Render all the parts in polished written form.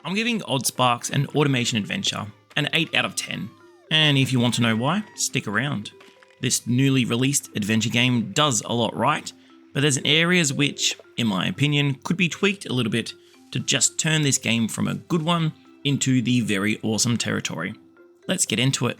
I'm giving Oddsparks an automation adventure an 8 out of 10. And if you want to know why, stick around. This newly released adventure game does a lot right, but there's areas which, in my opinion, could be tweaked a little bit to just turn this game from a good one into the very awesome territory. Let's get into it.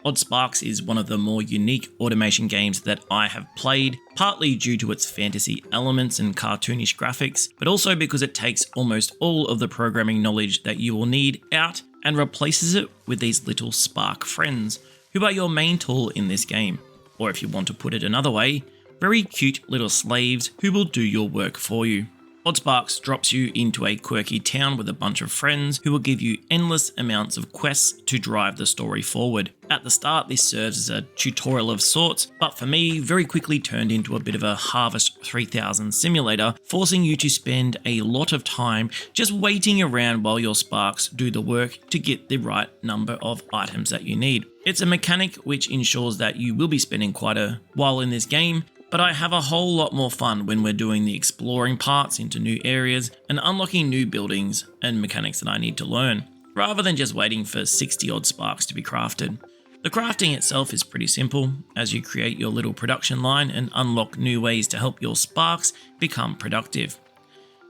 Oddsparks is one of the more unique automation games that I have played, partly due to its fantasy elements and cartoonish graphics, but also because it takes almost all of the programming knowledge that you will need out and replaces it with these little Spark friends, who are your main tool in this game. Or if you want to put it another way, very cute little slaves who will do your work for you. Oddsparks drops you into a quirky town with a bunch of friends who will give you endless amounts of quests to drive the story forward. At the start, this serves as a tutorial of sorts, but for me, very quickly turned into a bit of a Harvest 3000 simulator, forcing you to spend a lot of time just waiting around while your Sparks do the work to get the right number of items that you need. It's a mechanic which ensures that you will be spending quite a while in this game, but I have a whole lot more fun when we're doing the exploring parts into new areas and unlocking new buildings and mechanics that I need to learn, rather than just waiting for 60 odd Sparks to be crafted. The crafting itself is pretty simple, as you create your little production line and unlock new ways to help your Sparks become productive.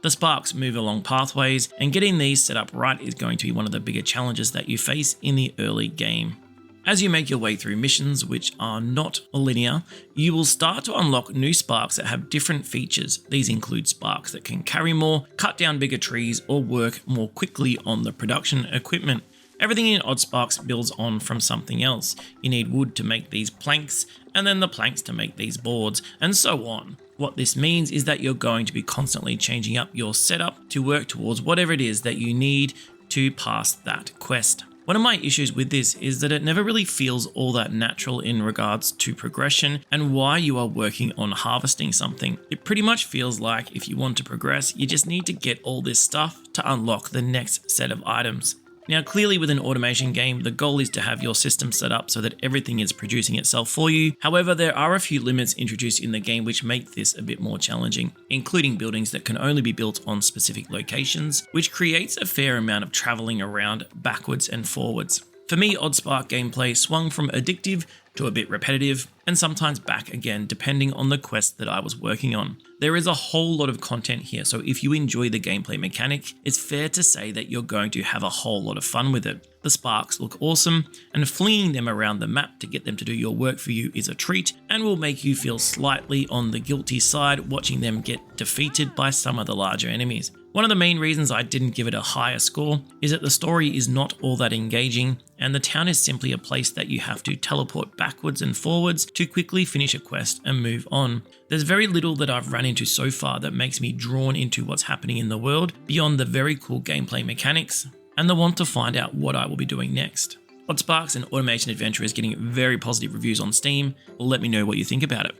The Sparks move along pathways, and getting these set up right is going to be one of the bigger challenges that you face in the early game. As you make your way through missions which are not linear, you will start to unlock new Sparks that have different features. These include Sparks that can carry more, cut down bigger trees, or work more quickly on the production equipment. Everything in Oddsparks builds on from something else. You need wood to make these planks, and then the planks to make these boards, and so on. What this means is that you're going to be constantly changing up your setup to work towards whatever it is that you need to pass that quest. One of my issues with this is that it never really feels all that natural in regards to progression and why you are working on harvesting something. It pretty much feels like if you want to progress, you just need to get all this stuff to unlock the next set of items. Now, clearly with an automation game, the goal is to have your system set up so that everything is producing itself for you. However, there are a few limits introduced in the game which make this a bit more challenging, including buildings that can only be built on specific locations, which creates a fair amount of traveling around backwards and forwards. For me, Oddspark gameplay swung from addictive to a bit repetitive, and sometimes back again depending on the quest that I was working on. There is a whole lot of content here, so if you enjoy the gameplay mechanic, it's fair to say that you're going to have a whole lot of fun with it. The Sparks look awesome, and flinging them around the map to get them to do your work for you is a treat, and will make you feel slightly on the guilty side watching them get defeated by some of the larger enemies. One of the main reasons I didn't give it a higher score is that the story is not all that engaging, and the town is simply a place that you have to teleport backwards and forwards to quickly finish a quest and move on. There's very little that I've run into so far that makes me drawn into what's happening in the world beyond the very cool gameplay mechanics and the want to find out what I will be doing next. Oddsparks, an automation adventure, is getting very positive reviews on Steam. Let me know what you think about it.